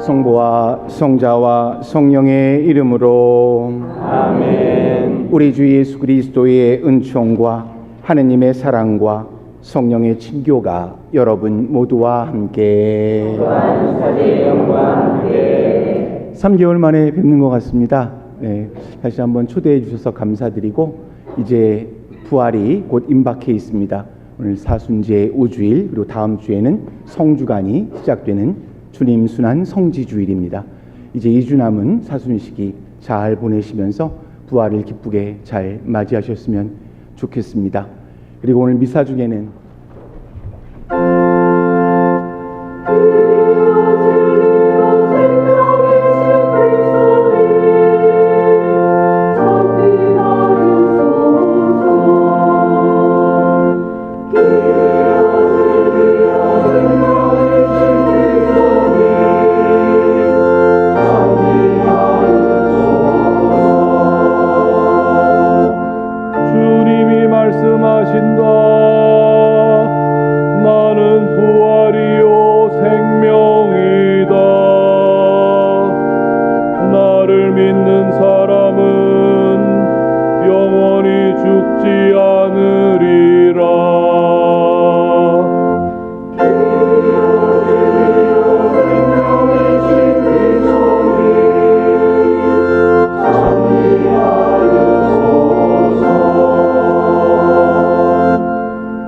성부와 성자와 성령의 이름으로 아멘. 우리 주 예수 그리스도의 은총과 하느님의 사랑과 성령의 친교가 여러분 모두와 함께 또한 사제의 영과 함께 3개월 만에 뵙는 것 같습니다. 네, 다시 한번 초대해 주셔서 감사드리고 이제 부활이 곧 임박해 있습니다. 오늘 사순제 5주일 그리고 다음 주에는 성주간이 시작되는 주님 순환 성지주일입니다. 이제 2주 남은 사순식이 잘 보내시면서 부활을 기쁘게 잘 맞이하셨으면 좋겠습니다. 그리고 오늘 미사 중에는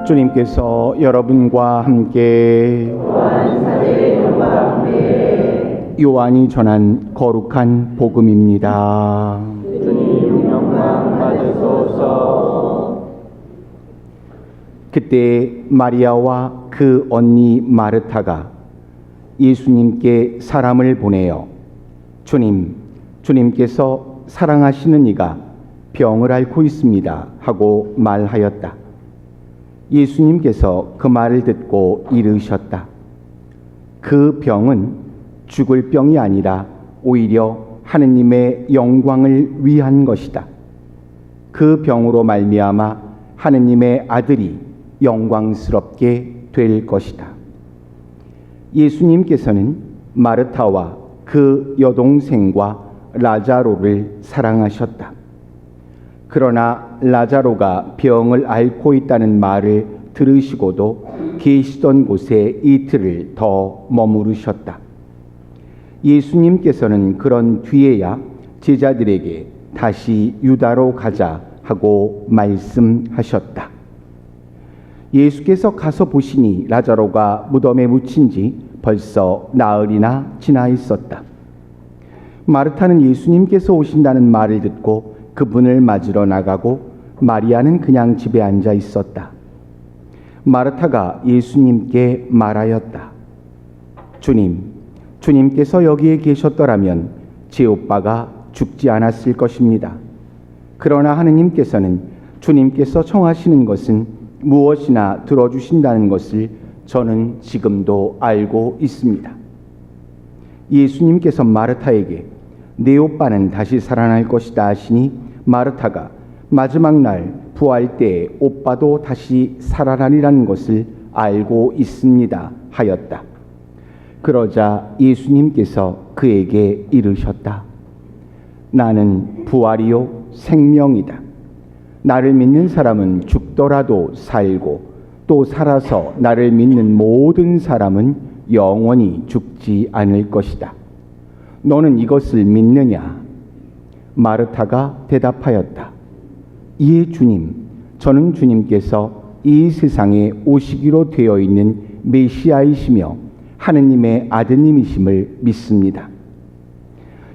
주님께서 여러분과 함께 요한이 전한 거룩한 복음입니다. 주님 영광 받으소서. 그때 마리아와 그 언니 마르타가 예수님께 사람을 보내어 주님께서 사랑하시는 이가 병을 앓고 있습니다 하고 말하였다. 예수님께서 그 말을 듣고 이르셨다. 그 병은 죽을 병이 아니라 오히려 하느님의 영광을 위한 것이다. 그 병으로 말미암아 하느님의 아들이 영광스럽게 될 것이다. 예수님께서는 마르타와 그 여동생과 라자로를 사랑하셨다. 그러나 라자로가 병을 앓고 있다는 말을 들으시고도 계시던 곳에 이틀을 더 머무르셨다. 예수님께서는 그런 뒤에야 제자들에게 다시 유다로 가자 하고 말씀하셨다. 예수께서 가서 보시니 라자로가 무덤에 묻힌 지 벌써 나흘이나 지나 있었다. 마르타는 예수님께서 오신다는 말을 듣고 그분을 맞으러 나가고 마리아는 그냥 집에 앉아 있었다. 마르타가 예수님께 말하였다. 주님께서 여기에 계셨더라면 제 오빠가 죽지 않았을 것입니다. 그러나 하느님께서는 주님께서 청하시는 것은 무엇이나 들어주신다는 것을 저는 지금도 알고 있습니다. 예수님께서 마르타에게 내 오빠는 다시 살아날 것이다 하시니 마르타가 마지막 날 부활 때에 오빠도 다시 살아나리라는 것을 알고 있습니다 하였다. 그러자 예수님께서 그에게 이르셨다. 나는 부활이요 생명이다. 나를 믿는 사람은 죽더라도 살고 또 살아서 나를 믿는 모든 사람은 영원히 죽지 않을 것이다. 너는 이것을 믿느냐? 마르타가 대답하였다. 예, 주님. 저는 주님께서 이 세상에 오시기로 되어 있는 메시아이시며 하느님의 아드님이심을 믿습니다.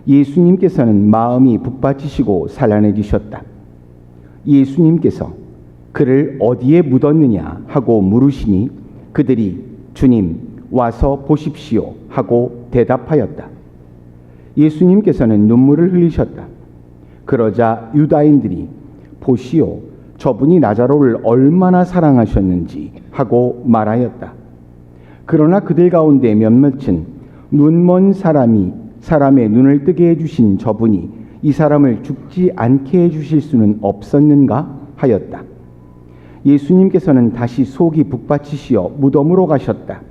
예수님께서는 마음이 북받치시고 산란해지셨다. 예수님께서 그를 어디에 묻었느냐 하고 물으시니 그들이 주님 와서 보십시오 하고 대답하였다. 예수님께서는 눈물을 흘리셨다. 그러자 유다인들이 보시오 저분이 나자로를 얼마나 사랑하셨는지 하고 말하였다. 그러나 그들 가운데 몇몇은 눈먼 사람의 눈을 뜨게 해주신 저분이 이 사람을 죽지 않게 해주실 수는 없었는가 하였다. 예수님께서는 다시 속이 북받치시어 무덤으로 가셨다.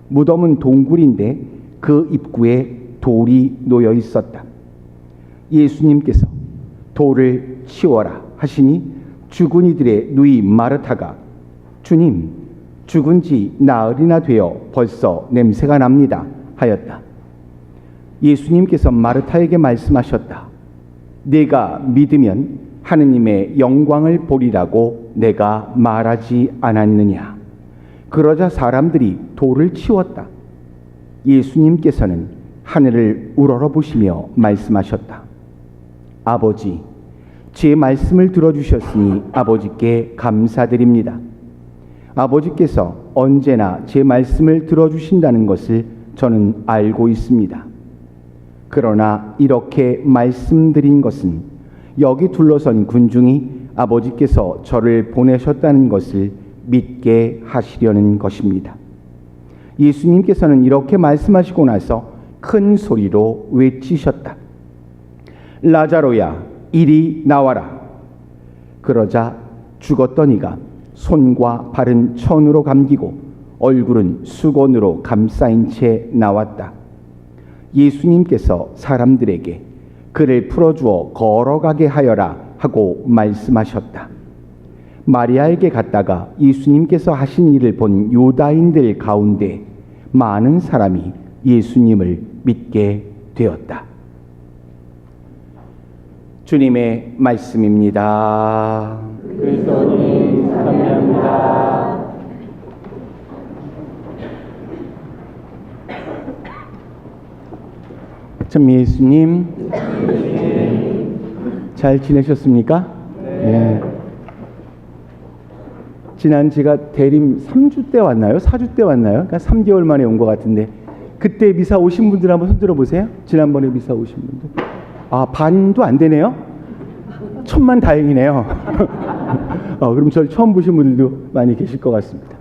무덤은 동굴인데 그 입구에 돌이 놓여 있었다. 예수님께서 돌을 치워라 하시니 죽은 이들의 누이 마르타가 주님, 죽은 지 나흘이나 되어 벌써 냄새가 납니다 하였다. 예수님께서 마르타에게 말씀하셨다. 네가 믿으면 하느님의 영광을 보리라고 내가 말하지 않았느냐. 그러자 사람들이 돌을 치웠다. 예수님께서는 하늘을 우러러보시며 말씀하셨다. 아버지, 제 말씀을 들어주셨으니 아버지께 감사드립니다. 아버지께서 언제나 제 말씀을 들어주신다는 것을 저는 알고 있습니다. 그러나 이렇게 말씀드린 것은 여기 둘러선 군중이 아버지께서 저를 보내셨다는 것을 믿게 하시려는 것입니다. 예수님께서는 이렇게 말씀하시고 나서 큰 소리로 외치셨다. 라자로야, 이리 나와라. 그러자 죽었던 이가 손과 발은 천으로 감기고 얼굴은 수건으로 감싸인 채 나왔다. 예수님께서 사람들에게 그를 풀어주어 걸어가게 하여라 하고 말씀하셨다. 마리아에게 갔다가 예수님께서 하신 일을 본 유다인들 가운데 많은 사람이 예수님을 믿게 되었다. 주님의 말씀입니다. 그리스도님 감사합니다. 참 예수님 잘 지내셨습니까? 네. 지난 제가 대림 3주 때 왔나요? 4주 때 왔나요? 그러니까 3개월 만에 온 것 같은데 그때 미사 오신 분들 한번 손 들어보세요. 지난번에 미사 오신 분들. 아, 반도 안 되네요? 천만 다행이네요. 그럼 저를 처음 보신 분들도 많이 계실 것 같습니다.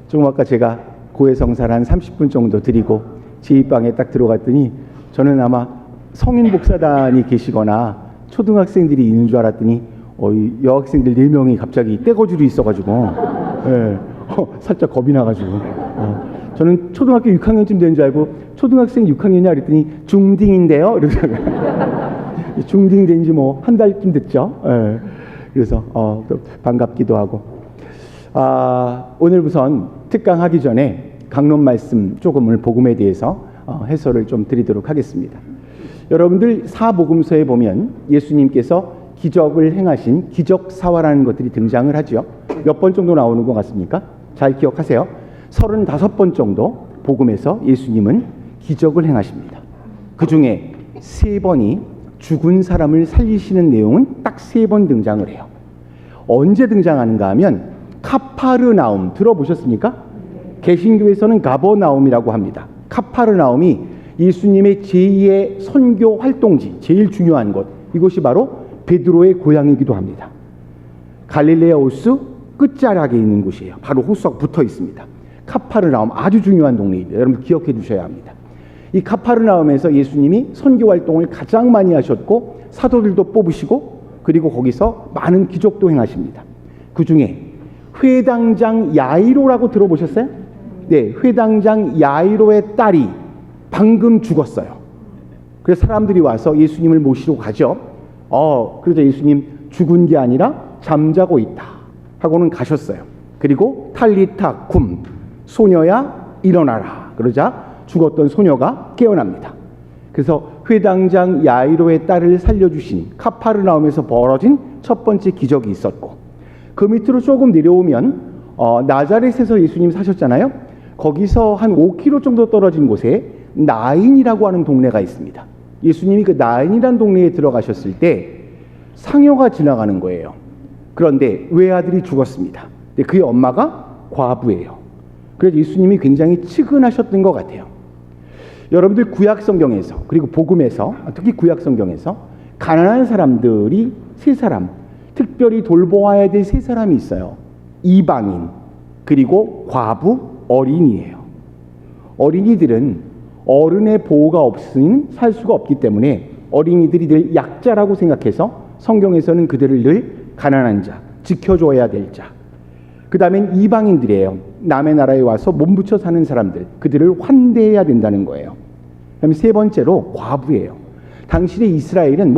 조금 아까 제가 고해성사를 한 30분 정도 드리고 제2방에 딱 들어갔더니 저는 아마 성인 복사단이 계시거나 초등학생들이 있는 줄 알았더니 이 여학생들 4명이 갑자기 떼거줄이 있어가지고 예, 살짝 겁이 나가지고 저는 초등학교 6학년쯤 된 줄 알고 초등학생 6학년이냐 그랬더니 중딩인데요. 그래서 중딩 된 지 뭐 한 달쯤 됐죠. 예, 그래서 또 반갑기도 하고 오늘 우선 특강하기 전에 강론 말씀 조금을 복음에 대해서 해설을 좀 드리도록 하겠습니다. 여러분들 사복음서에 보면 예수님께서 기적을 행하신 기적사화라는 것들이 등장을 하죠. 몇 번 정도 나오는 것 같습니까? 잘 기억하세요. 35번 정도 복음에서 예수님은 기적을 행하십니다. 그 중에 3번이 죽은 사람을 살리시는 내용은 딱 3번 등장을 해요. 언제 등장하는가 하면 카파르나움 들어보셨습니까? 개신교에서는 가버나움이라고 합니다. 카파르나움이 예수님의 제2의 선교 활동지, 제일 중요한 곳, 이곳이 바로 베드로의 고향이기도 합니다. 갈릴레아 호수 끝자락에 있는 곳이에요. 바로 호수가 붙어 있습니다. 카파르나움 아주 중요한 동네입니다. 여러분 기억해 두셔야 합니다. 이 카파르나움에서 예수님이 선교 활동을 가장 많이 하셨고 사도들도 뽑으시고 그리고 거기서 많은 기적도 행하십니다. 그 중에 회당장 야이로라고 들어보셨어요? 네, 회당장 야이로의 딸이 방금 죽었어요. 그래서 사람들이 와서 예수님을 모시러 가죠. 그러자 예수님 죽은 게 아니라 잠자고 있다 하고는 가셨어요. 그리고 탈리타 쿰, 소녀야 일어나라. 그러자 죽었던 소녀가 깨어납니다. 그래서 회당장 야이로의 딸을 살려주신 카파르나움에서 벌어진 첫 번째 기적이 있었고, 그 밑으로 조금 내려오면 나자렛에서 예수님 사셨잖아요. 거기서 한 5km 정도 떨어진 곳에 나인이라고 하는 동네가 있습니다. 예수님이 그 나인이라는 동네에 들어가셨을 때 상여가 지나가는 거예요. 그런데 외아들이 죽었습니다. 근데 그의 엄마가 과부예요. 그래서 예수님이 굉장히 측은하셨던 것 같아요. 여러분들 구약성경에서 그리고 복음에서 특히 구약성경에서 가난한 사람들이 3사람, 특별히 돌보아야 될 3사람이 있어요. 이방인, 그리고 과부, 어린이에요. 어린이들은 어른의 보호가 없으면 살 수가 없기 때문에 어린이들이 늘 약자라고 생각해서 성경에서는 그들을 늘 가난한 자, 지켜줘야 될 자. 그 다음엔 이방인들이에요. 남의 나라에 와서 몸붙여 사는 사람들, 그들을 환대해야 된다는 거예요. 그다음에 세 번째로 과부예요. 당시의 이스라엘은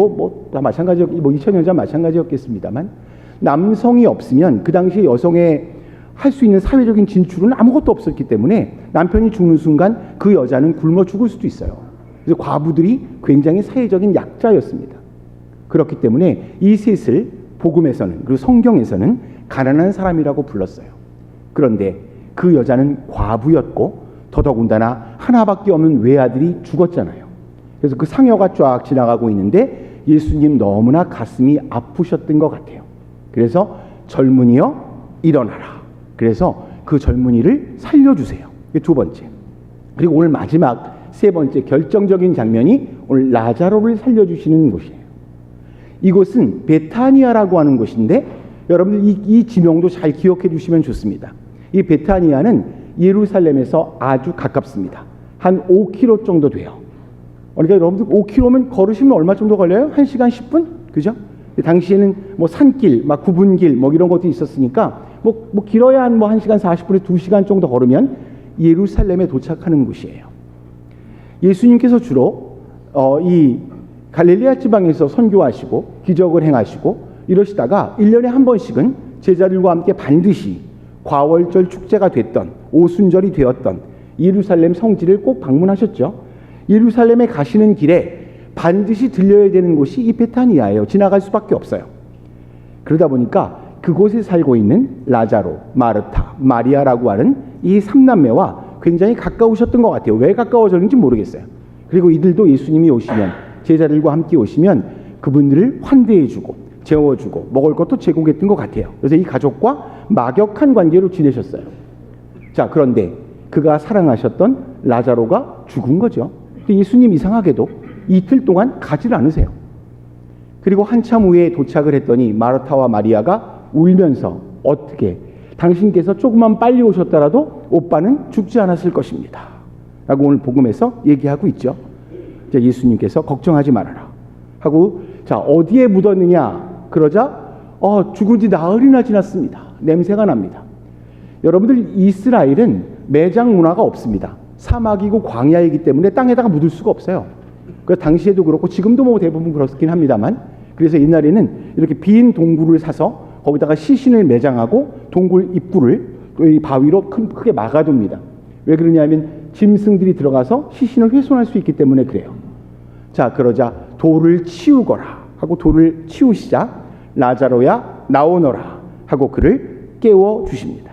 다 마찬가지, 2000년 전 마찬가지였겠습니다만 남성이 없으면 그 당시 여성의 할 수 있는 사회적인 진출은 아무것도 없었기 때문에 남편이 죽는 순간 그 여자는 굶어 죽을 수도 있어요. 그래서 과부들이 굉장히 사회적인 약자였습니다. 그렇기 때문에 이 셋을 복음에서는, 그리고 성경에서는 가난한 사람이라고 불렀어요. 그런데 그 여자는 과부였고 더더군다나 하나밖에 없는 외아들이 죽었잖아요. 그래서 그 상여가 쫙 지나가고 있는데 예수님 너무나 가슴이 아프셨던 것 같아요. 그래서 젊은이여 일어나라. 그래서 그 젊은이를 살려주세요. 이게 두 번째. 그리고 오늘 마지막 세 번째 결정적인 장면이 오늘 라자로를 살려주시는 곳이에요. 이곳은 베타니아라고 하는 곳인데 여러분들 이 지명도 잘 기억해 주시면 좋습니다. 이 베타니아는 예루살렘에서 아주 가깝습니다. 한 5km 정도 돼요. 그러니까 여러분들 5km면 걸으시면 얼마 정도 걸려요? 1시간 10분? 그죠? 당시에는 산길, 구분길 이런 것도 있었으니까 길어야 한 1시간 40분에 2시간 정도 걸으면 예루살렘에 도착하는 곳이에요. 예수님께서 주로 이 갈릴레아 지방에서 선교하시고 기적을 행하시고 이러시다가 1년에 한 번씩은 제자들과 함께 반드시 과월절 축제가 됐던 오순절이 되었던 예루살렘 성지를 꼭 방문하셨죠. 예루살렘에 가시는 길에 반드시 들려야 되는 곳이 이 베타니아예요. 지나갈 수밖에 없어요. 그러다 보니까 그곳에 살고 있는 라자로, 마르타, 마리아라고 하는 이 삼남매와 굉장히 가까우셨던 것 같아요. 왜 가까워졌는지 모르겠어요. 그리고 이들도 예수님이 오시면, 제자들과 함께 오시면 그분들을 환대해주고 재워주고 먹을 것도 제공했던 것 같아요. 그래서 이 가족과 막역한 관계로 지내셨어요. 자, 그런데 그가 사랑하셨던 라자로가 죽은 거죠. 근데 예수님 이상하게도 이틀 동안 가지를 않으세요. 그리고 한참 후에 도착을 했더니 마르타와 마리아가 울면서 어떻게 당신께서 조금만 빨리 오셨더라도 오빠는 죽지 않았을 것입니다 라고 오늘 복음에서 얘기하고 있죠. 예수님께서 걱정하지 말아라 하고 자 어디에 묻었느냐 그러자 죽은 지 나흘이나 지났습니다. 냄새가 납니다. 여러분들 이스라엘은 매장 문화가 없습니다. 사막이고 광야이기 때문에 땅에다가 묻을 수가 없어요. 그 당시에도 그렇고 지금도 대부분 그렇긴 합니다만 그래서 옛날에는 이렇게 빈 동굴을 사서 거기다가 시신을 매장하고 동굴 입구를 이 바위로 크게 막아둡니다. 왜 그러냐면 짐승들이 들어가서 시신을 훼손할 수 있기 때문에 그래요. 자 그러자 돌을 치우거라 하고 돌을 치우시자 라자로야 나오너라 하고 그를 깨워주십니다.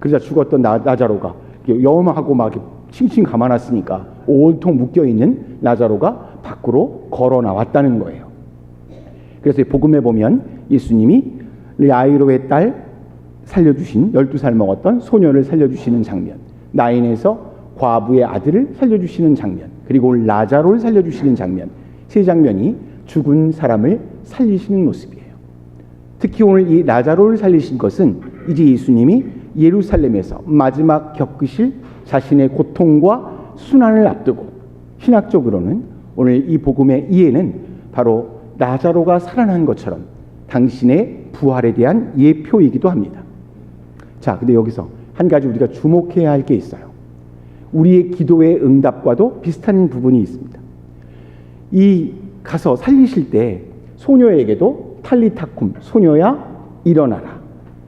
그러자 죽었던 라자로가 염하고 막 칭칭 감아놨으니까 온통 묶여있는 라자로가 밖으로 걸어 나왔다는 거예요. 그래서 복음에 보면 예수님이 야이로의 딸 살려주신 12살 먹었던 소녀를 살려주시는 장면, 나인에서 과부의 아들을 살려주시는 장면, 그리고 라자로를 살려주시는 장면, 세 장면이 죽은 사람을 살리시는 모습이에요. 특히 오늘 이 라자로를 살리신 것은 이제 예수님이 예루살렘에서 마지막 겪으실 자신의 고통과 순환을 앞두고 신학적으로는 오늘 이 복음의 이해는 바로 라자로가 살아난 것처럼 당신의 부활에 대한 예표이기도 합니다. 자, 근데 여기서 한 가지 우리가 주목해야 할 게 있어요. 우리의 기도의 응답과도 비슷한 부분이 있습니다. 이 가서 살리실 때 소녀에게도 탈리타쿰, 소녀야 일어나라.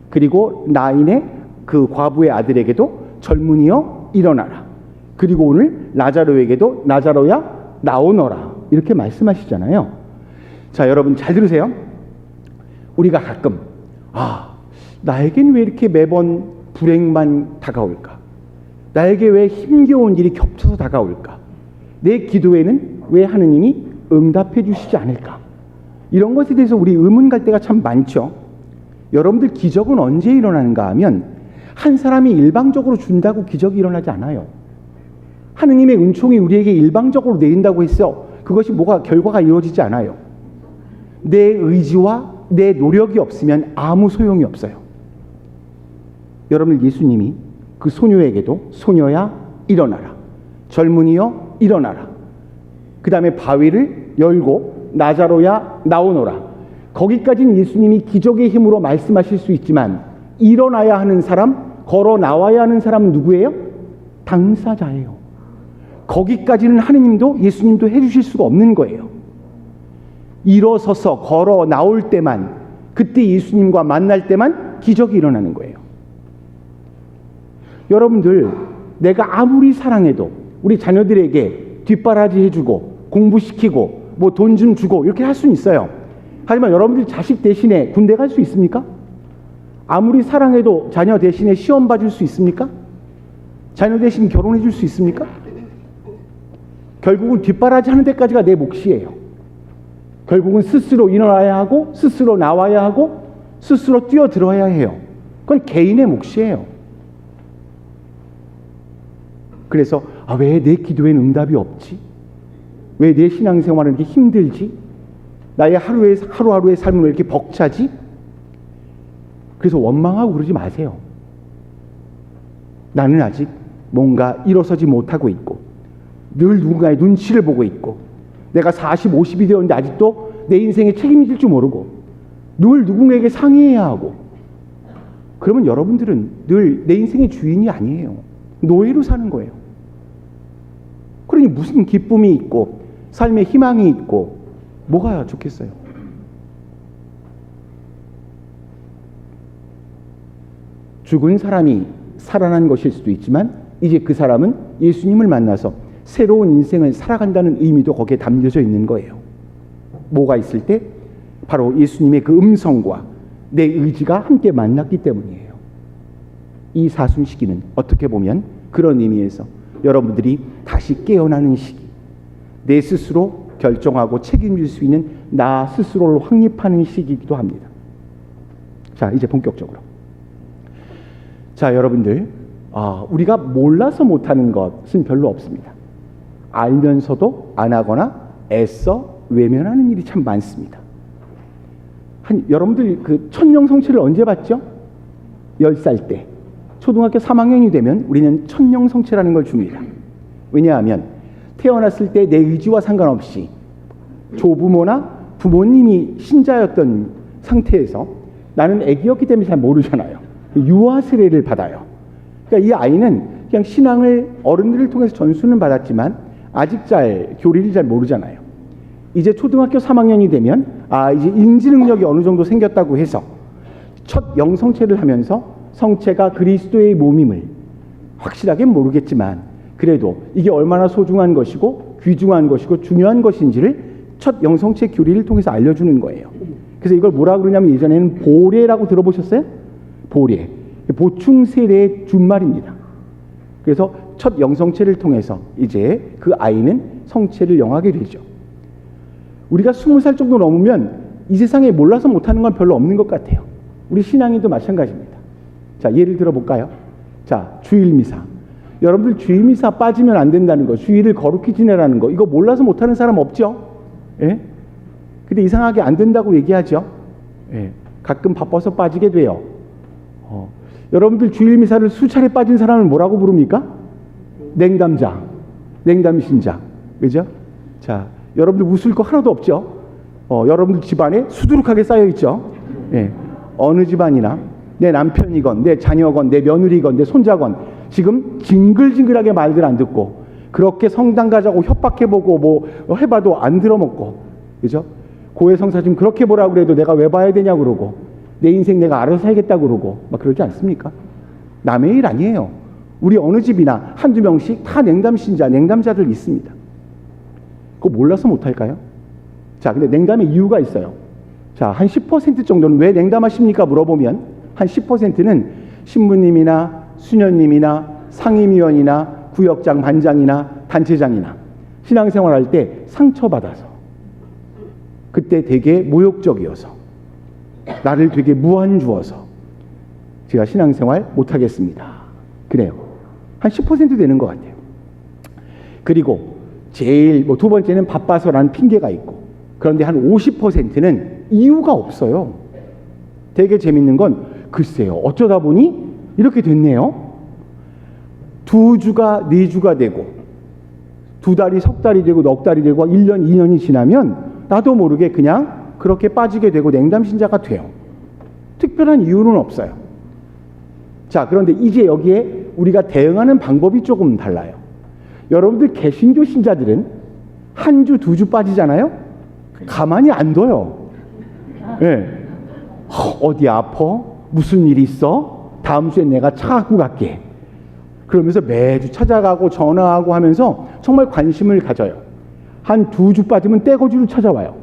그리고 나인의 그 과부의 아들에게도 젊은이여 일어나라. 그리고 오늘 라자로에게도 라자로야 나오너라. 이렇게 말씀하시잖아요. 자, 여러분 잘 들으세요. 우리가 가끔 나에겐 왜 이렇게 매번 불행만 다가올까? 나에게 왜 힘겨운 일이 겹쳐서 다가올까? 내 기도에는 왜 하느님이 응답해 주시지 않을까? 이런 것에 대해서 우리 의문 갈 때가 참 많죠. 여러분들 기적은 언제 일어나는가 하면 한 사람이 일방적으로 준다고 기적이 일어나지 않아요. 하느님의 은총이 우리에게 일방적으로 내린다고 해서 그것이 결과가 이루어지지 않아요. 내 의지와 내 노력이 없으면 아무 소용이 없어요. 여러분 예수님이 그 소녀에게도 소녀야 일어나라. 젊은이여 일어나라. 그 다음에 바위를 열고 나자로야 나오너라. 거기까지는 예수님이 기적의 힘으로 말씀하실 수 있지만 일어나야 하는 사람, 걸어 나와야 하는 사람은 누구예요? 당사자예요. 거기까지는 하느님도 예수님도 해주실 수가 없는 거예요. 일어서서 걸어 나올 때만, 그때 예수님과 만날 때만 기적이 일어나는 거예요. 여러분들, 내가 아무리 사랑해도 우리 자녀들에게 뒷바라지 해주고 공부시키고 뭐 돈 좀 주고 이렇게 할 수는 있어요. 하지만 여러분들 자식 대신에 군대 갈 수 있습니까? 아무리 사랑해도 자녀 대신에 시험 봐줄 수 있습니까? 자녀 대신 결혼해 줄 수 있습니까? 결국은 뒷바라지 하는 데까지가 내 몫이에요. 결국은 스스로 일어나야 하고 스스로 나와야 하고 스스로 뛰어들어야 해요. 그건 개인의 몫이에요. 그래서 왜 내 기도에는 응답이 없지? 왜 내 신앙생활은 이렇게 힘들지? 나의 하루하루의 삶은 왜 이렇게 벅차지? 그래서 원망하고 그러지 마세요. 나는 아직 뭔가 일어서지 못하고 있고 늘 누군가의 눈치를 보고 있고 내가 40, 50이 되었는데 아직도 내 인생에 책임질 줄 모르고 늘 누군가에게 상의해야 하고, 그러면 여러분들은 늘 내 인생의 주인이 아니에요. 노예로 사는 거예요. 그러니 무슨 기쁨이 있고 삶의 희망이 있고 뭐가 좋겠어요? 죽은 사람이 살아난 것일 수도 있지만 이제 그 사람은 예수님을 만나서 새로운 인생을 살아간다는 의미도 거기에 담겨져 있는 거예요. 뭐가 있을 때? 바로 예수님의 그 음성과 내 의지가 함께 만났기 때문이에요. 이 사순 시기는 어떻게 보면 그런 의미에서 여러분들이 다시 깨어나는 시기, 내 스스로 결정하고 책임질 수 있는 나 스스로를 확립하는 시기이기도 합니다. 자, 이제 본격적으로. 자, 여러분들, 우리가 몰라서 못하는 것은 별로 없습니다. 알면서도 안 하거나 애써 외면하는 일이 참 많습니다. 여러분들 그 천령 성취를 언제 받죠? 10살 때. 초등학교 3학년이 되면 우리는 천령 성취라는 걸 줍니다. 왜냐하면 태어났을 때 내 의지와 상관없이 조부모나 부모님이 신자였던 상태에서 나는 애기였기 때문에 잘 모르잖아요. 유아 세례를 받아요. 그러니까 이 아이는 그냥 신앙을 어른들을 통해서 전수는 받았지만 아직 잘 교리를 잘 모르잖아요. 이제 초등학교 3학년이 되면 이제 인지 능력이 어느 정도 생겼다고 해서 첫 영성체를 하면서 성체가 그리스도의 몸임을 확실하게 모르겠지만 그래도 이게 얼마나 소중한 것이고 귀중한 것이고 중요한 것인지를 첫 영성체 교리를 통해서 알려주는 거예요. 그래서 이걸 뭐라 그러냐면 예전에는 보례라고 들어보셨어요? 보례. 보충 세례의 준말입니다. 그래서 첫 영성체를 통해서 이제 그 아이는 성체를 영하게 되죠. 우리가 20살 정도 넘으면 이 세상에 몰라서 못하는 건 별로 없는 것 같아요. 우리 신앙인도 마찬가지입니다. 자, 예를 들어볼까요? 자, 주일미사. 여러분들 주일미사 빠지면 안 된다는 거, 주일을 거룩히 지내라는 거, 이거 몰라서 못하는 사람 없죠? 예? 근데 이상하게 안 된다고 얘기하죠? 예. 가끔 바빠서 빠지게 돼요. 여러분들 주일미사를 수차례 빠진 사람을 뭐라고 부릅니까? 냉담자, 냉담신자. 그죠? 자, 여러분들 웃을 거 하나도 없죠? 여러분들 집안에 수두룩하게 쌓여있죠? 예. 어느 집안이나 내 남편이건 내 자녀건 내 며느리건 내 손자건 지금 징글징글하게 말들 안 듣고 그렇게 성당 가자고 협박해보고 뭐 해봐도 안 들어먹고, 그죠? 고해성사 지금 그렇게 보라고 그래도 내가 왜 봐야 되냐고 그러고 내 인생 내가 알아서 살겠다고 그러고 막 그러지 않습니까? 남의 일 아니에요. 우리 어느 집이나 한두 명씩 다 냉담신자, 냉담자들 있습니다. 그거 몰라서 못할까요? 자, 근데 냉담의 이유가 있어요. 자, 한 10% 정도는 왜 냉담하십니까? 물어보면 한 10%는 신부님이나 수녀님이나 상임위원이나 구역장, 반장이나 단체장이나 신앙생활 할 때 상처받아서 그때 되게 모욕적이어서 나를 되게 무한주어서 제가 신앙생활 못하겠습니다. 그래요. 한 10% 되는 것 같아요. 그리고 제일 두 번째는 바빠서라는 핑계가 있고, 그런데 한 50%는 이유가 없어요. 되게 재밌는 건 글쎄요, 어쩌다 보니 이렇게 됐네요. 2주가 4주가 되고 2달이 석 달이 되고 넉 달이 되고 1년 2년이 지나면 나도 모르게 그냥 그렇게 빠지게 되고 냉담신자가 돼요. 특별한 이유는 없어요. 자, 그런데 이제 여기에 우리가 대응하는 방법이 조금 달라요. 여러분들 개신교 신자들은 한 주, 두 주 빠지잖아요? 가만히 안 둬요. 예. 어디 아파? 무슨 일 있어? 다음 주에 내가 차 갖고 갈게. 그러면서 매주 찾아가고 전화하고 하면서 정말 관심을 가져요. 한 두 주 빠지면 떼거지로 찾아와요.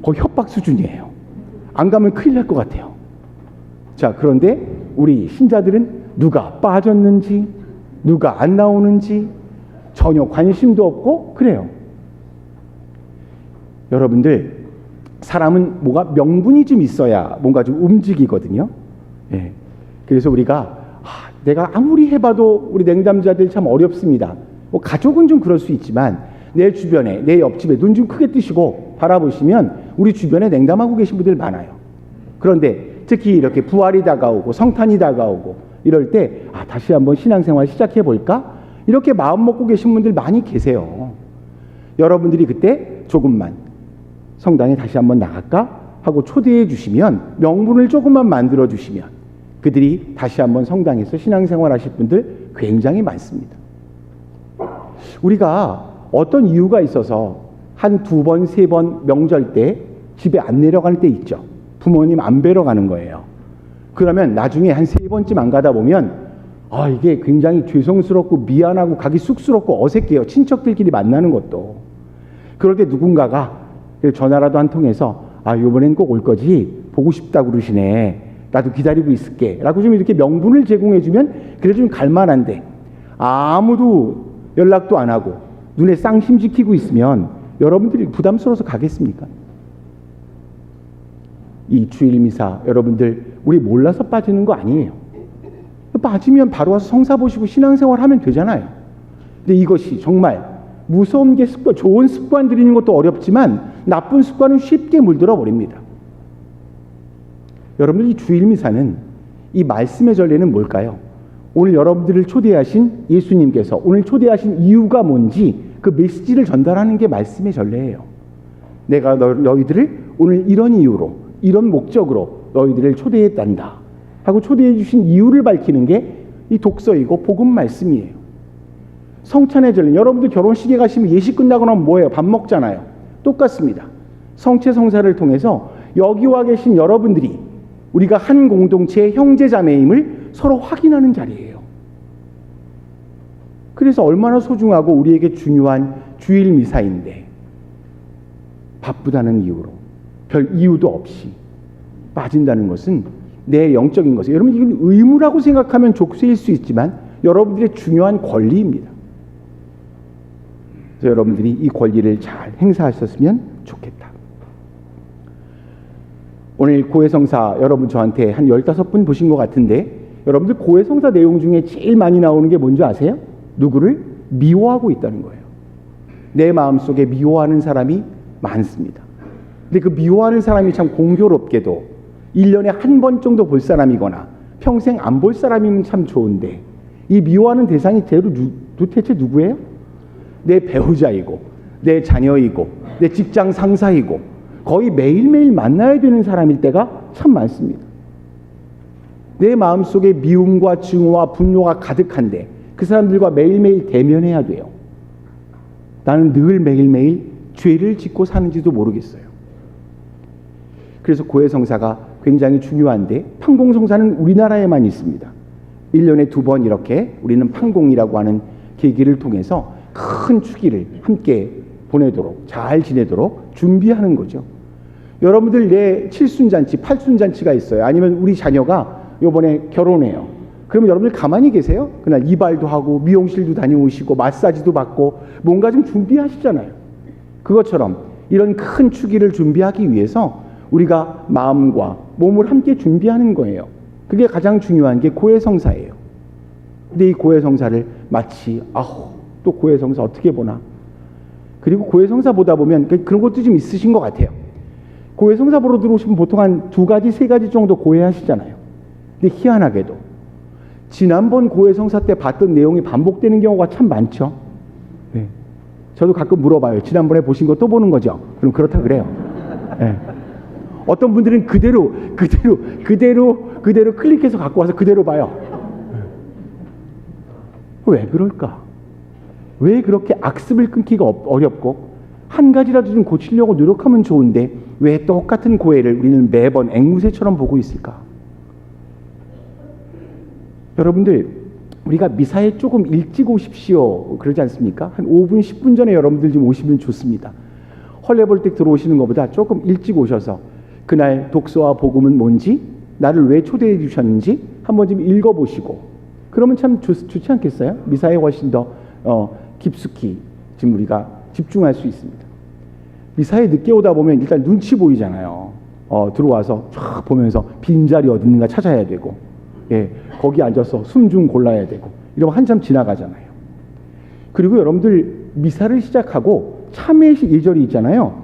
거의 협박 수준이에요. 안 가면 큰일 날 것 같아요. 자, 그런데 우리 신자들은 누가 빠졌는지, 누가 안 나오는지 전혀 관심도 없고 그래요. 여러분들, 사람은 뭐가 명분이 좀 있어야 뭔가 좀 움직이거든요. 예. 그래서 우리가 내가 아무리 해봐도 우리 냉담자들 참 어렵습니다. 뭐 가족은 좀 그럴 수 있지만 내 주변에, 내 옆집에 눈 좀 크게 뜨시고 바라보시면 우리 주변에 냉담하고 계신 분들 많아요. 그런데 특히 이렇게 부활이 다가오고 성탄이 다가오고 이럴 때 다시 한번 신앙생활 시작해 볼까? 이렇게 마음 먹고 계신 분들 많이 계세요. 여러분들이 그때 조금만 성당에 다시 한번 나갈까? 하고 초대해 주시면, 명분을 조금만 만들어 주시면 그들이 다시 한번 성당에서 신앙생활 하실 분들 굉장히 많습니다. 우리가 어떤 이유가 있어서 한 두 번, 세 번 명절 때 집에 안 내려갈 때 있죠. 부모님 안 뵈러 가는 거예요. 그러면 나중에 한 세 번쯤 안 가다 보면 이게 굉장히 죄송스럽고 미안하고 가기 쑥스럽고 어색해요. 친척들끼리 만나는 것도. 그럴 때 누군가가 전화라도 한 통해서 이번엔 꼭 올 거지? 보고 싶다고 그러시네. 나도 기다리고 있을게. 라고 좀 이렇게 명분을 제공해 주면 그래도 좀 갈만한데, 아무도 연락도 안 하고 눈에 쌍심 지키고 있으면 여러분들이 부담스러워서 가겠습니까? 이 주일 미사, 여러분들 우리 몰라서 빠지는 거 아니에요. 빠지면 바로 와서 성사 보시고 신앙생활 하면 되잖아요. 근데 이것이 정말 무서운 게 습관, 좋은 습관 들이는 것도 어렵지만 나쁜 습관은 쉽게 물들어 버립니다. 여러분들, 이 주일 미사는, 이 말씀의 전례는 뭘까요? 오늘 여러분들을 초대하신 예수님께서 오늘 초대하신 이유가 뭔지 그 메시지를 전달하는 게 말씀의 전례예요. 내가 너희들을 오늘 이런 이유로, 이런 목적으로 너희들을 초대했단다 하고 초대해 주신 이유를 밝히는 게 이 독서이고 복음 말씀이에요. 성찬의 전례, 여러분들 결혼식에 가시면 예식 끝나고 나면 뭐예요? 밥 먹잖아요. 똑같습니다. 성체 성사를 통해서 여기 와 계신 여러분들이 우리가 한 공동체의 형제자매임을 서로 확인하는 자리예요. 그래서 얼마나 소중하고 우리에게 중요한 주일 미사인데 바쁘다는 이유로, 별 이유도 없이 빠진다는 것은 내 영적인 것이에요. 여러분, 이건 의무라고 생각하면 족쇄일 수 있지만 여러분들의 중요한 권리입니다. 그래서 여러분들이 이 권리를 잘 행사하셨으면 좋겠다. 오늘 고해성사 여러분 저한테 한 15분 보신 것 같은데, 여러분들 고해성사 내용 중에 제일 많이 나오는 게 뭔지 아세요? 누구를 미워하고 있다는 거예요. 내 마음속에 미워하는 사람이 많습니다. 근데 그 미워하는 사람이 참 공교롭게도 1년에 한 번 정도 볼 사람이거나 평생 안 볼 사람이면 참 좋은데, 이 미워하는 대상이 도대체 누구예요? 내 배우자이고 내 자녀이고 내 직장 상사이고 거의 매일매일 만나야 되는 사람일 때가 참 많습니다. 내 마음속에 미움과 증오와 분노가 가득한데 그 사람들과 매일매일 대면해야 돼요. 나는 늘 매일매일 죄를 짓고 사는지도 모르겠어요. 그래서 고해성사가 굉장히 중요한데, 판공성사는 우리나라에만 있습니다. 1년에 2번 이렇게 우리는 판공이라고 하는 계기를 통해서 큰 추기를 함께 보내도록, 잘 지내도록 준비하는 거죠. 여러분들 내 칠순잔치, 팔순잔치가 있어요. 아니면 우리 자녀가 이번에 결혼해요. 그러면 여러분들 가만히 계세요? 그날 이발도 하고 미용실도 다녀오시고 마사지도 받고 뭔가 좀 준비하시잖아요. 그것처럼 이런 큰 추기를 준비하기 위해서 우리가 마음과 몸을 함께 준비하는 거예요. 그게 가장 중요한 게 고해성사예요. 근데 이 고해성사를 마치 또 고해성사 어떻게 보나. 그리고 고해성사 보다 보면 그런 것도 좀 있으신 것 같아요. 고해성사 보러 들어오시면 보통 한 2가지, 3가지 정도 고해하시잖아요. 근데 희한하게도 지난번 고해성사 때 봤던 내용이 반복되는 경우가 참 많죠. 네. 저도 가끔 물어봐요. 지난번에 보신 거 또 보는 거죠? 그럼 그렇다 그래요. 네. 어떤 분들은 그대로 클릭해서 갖고 와서 그대로 봐요. 왜 그럴까? 왜 그렇게 악습을 끊기가 어렵고 한 가지라도 좀 고치려고 노력하면 좋은데 왜 똑같은 고해를 우리는 매번 앵무새처럼 보고 있을까? 여러분들, 우리가 미사에 조금 일찍 오십시오 그러지 않습니까? 한 5분 10분 전에 여러분들 좀 오시면 좋습니다. 헐레벌떡 들어오시는 것보다 조금 일찍 오셔서 그날 독서와 복음은 뭔지, 나를 왜 초대해 주셨는지 한번 좀 읽어보시고, 그러면 참 좋지 않겠어요? 미사에 훨씬 더 깊숙이 지금 우리가 집중할 수 있습니다. 미사에 늦게 오다 보면 일단 눈치 보이잖아요. 들어와서 쫙 보면서 빈자리 어디 있는가 찾아야 되고, 예, 거기 앉아서 숨 좀 골라야 되고, 이러면 한참 지나가잖아요. 그리고 여러분들 미사를 시작하고 참회 예절이 있잖아요.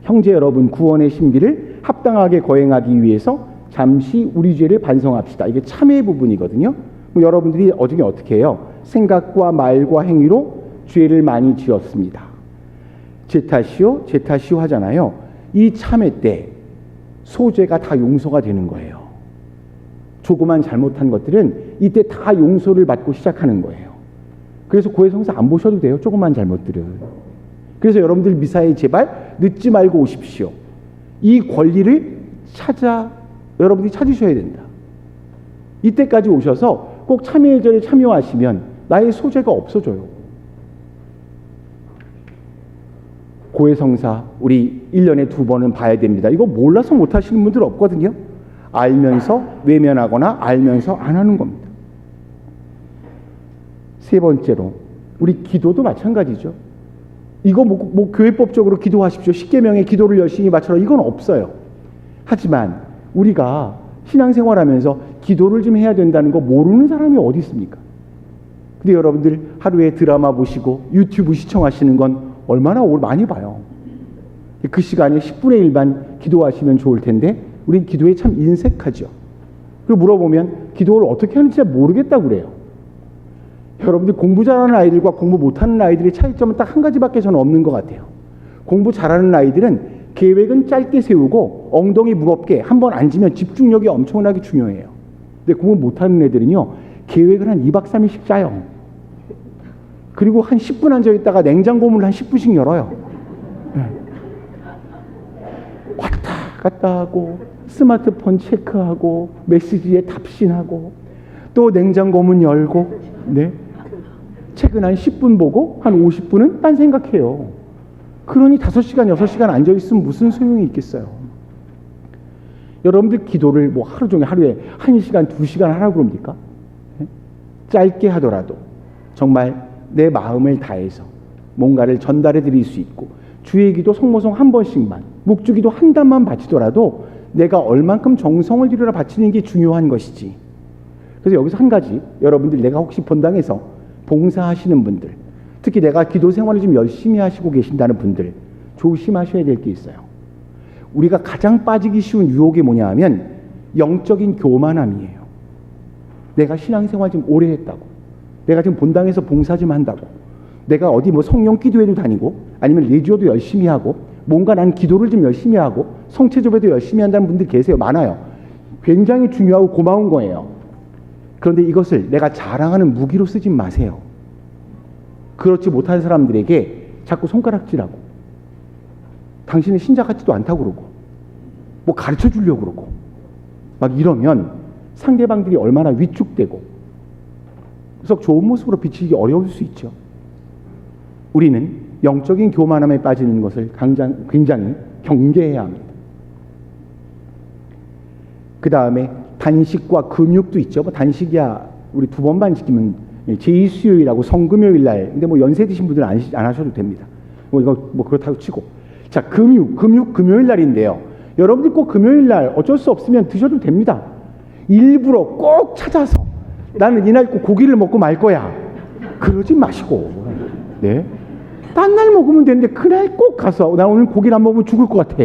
형제 여러분, 구원의 신비를 합당하게 거행하기 위해서 잠시 우리 죄를 반성합시다. 이게 참회 부분이거든요. 여러분들이 어중에 어떻게 해요? 생각과 말과 행위로 죄를 많이 지었습니다. 제 탓이요 하잖아요. 이 참회 때 소죄가 다 용서가 되는 거예요. 조그만 잘못한 것들은 이때 다 용서를 받고 시작하는 거예요. 그래서 고해성사 안 보셔도 돼요. 조그만 잘못들은. 그래서 여러분들 미사에 제발 늦지 말고 오십시오. 이 권리를 여러분들이 찾으셔야 된다. 이때까지 오셔서 꼭 참회절에 참여하시면 나의 소재가 없어져요. 고해성사 우리 1년에 2번은 봐야 됩니다. 이거 몰라서 못하시는 분들 없거든요. 알면서 외면하거나 알면서 안 하는 겁니다. 세 번째로 우리 기도도 마찬가지죠. 이거 뭐 교회법적으로 기도하십시오. 10계명의 기도를 열심히 바쳐라. 이건 없어요. 하지만 우리가 신앙생활하면서 기도를 좀 해야 된다는 거 모르는 사람이 어디 있습니까? 근데 여러분들 하루에 드라마 보시고 유튜브 시청하시는 건 얼마나 많이 봐요. 그 시간에 10분의 1만 기도하시면 좋을 텐데 우린 기도에 참 인색하죠. 그리고 물어보면 기도를 어떻게 하는지 잘 모르겠다고 그래요. 여러분들 공부 잘하는 아이들과 공부 못하는 아이들의 차이점은 딱 한 가지밖에 저는 없는 것 같아요. 공부 잘하는 아이들은 계획은 짧게 세우고 엉덩이 무겁게 한번 앉으면 집중력이 엄청나게 중요해요. 근데 공부 못하는 애들은요, 계획을 한 2박 3일씩 짜요. 그리고 한 10분 앉아있다가 냉장고 문을 한 10분씩 열어요. 왔다 갔다 하고 스마트폰 체크하고 메시지에 답신하고 또 냉장고 문 열고, 네, 책은 한 10분 보고 한 50분은 딴 생각해요. 그러니 5시간 6시간 앉아있으면 무슨 소용이 있겠어요. 여러분들 기도를 뭐 하루 종일 하루에 1시간 2시간 하라고 그럽니까? 네? 짧게 하더라도 정말 내 마음을 다해서 뭔가를 전달해 드릴 수 있고, 주의 기도 성모송 한 번씩만, 묵주기도 한 단만 바치더라도 내가 얼만큼 정성을 들여라 바치는 게 중요한 것이지. 그래서 여기서 한 가지, 여러분들 내가 혹시 본당에서 봉사하시는 분들, 특히 내가 기도 생활을 좀 열심히 하시고 계신다는 분들 조심하셔야 될 게 있어요. 우리가 가장 빠지기 쉬운 유혹이 뭐냐 하면 영적인 교만함이에요. 내가 신앙생활 좀 오래 했다고, 내가 지금 본당에서 봉사 좀 한다고, 내가 어디 뭐 성령 기도회도 다니고 아니면 레지오도 열심히 하고 뭔가 난 기도를 좀 열심히 하고 성체조배도 열심히 한다는 분들 계세요. 많아요. 굉장히 중요하고 고마운 거예요. 그런데 이것을 내가 자랑하는 무기로 쓰지 마세요. 그렇지 못한 사람들에게 자꾸 손가락질하고 당신은 신자 같지도 않다고 그러고 뭐 가르쳐 주려고 그러고 막 이러면 상대방들이 얼마나 위축되고 그래서 좋은 모습으로 비치기 어려울 수 있죠. 우리는 영적인 교만함에 빠지는 것을 굉장히 경계해야 합니다. 그 다음에 단식과 금육도 있죠. 뭐 단식이야 우리 2번만 지키면 제2수요일하고 성금요일 날, 근데 뭐 연세 드신 분들은 안 하셔도 됩니다. 뭐 이거 뭐 그렇다고 치고. 자, 금요일 날인데요. 여러분들 꼭 금요일 날 어쩔 수 없으면 드셔도 됩니다. 일부러 꼭 찾아서 나는 이날 꼭 고기를 먹고 말 거야. 그러지 마시고. 네. 딴 날 먹으면 되는데 그날 꼭 가서 나 오늘 고기를 안 먹으면 죽을 것 같아.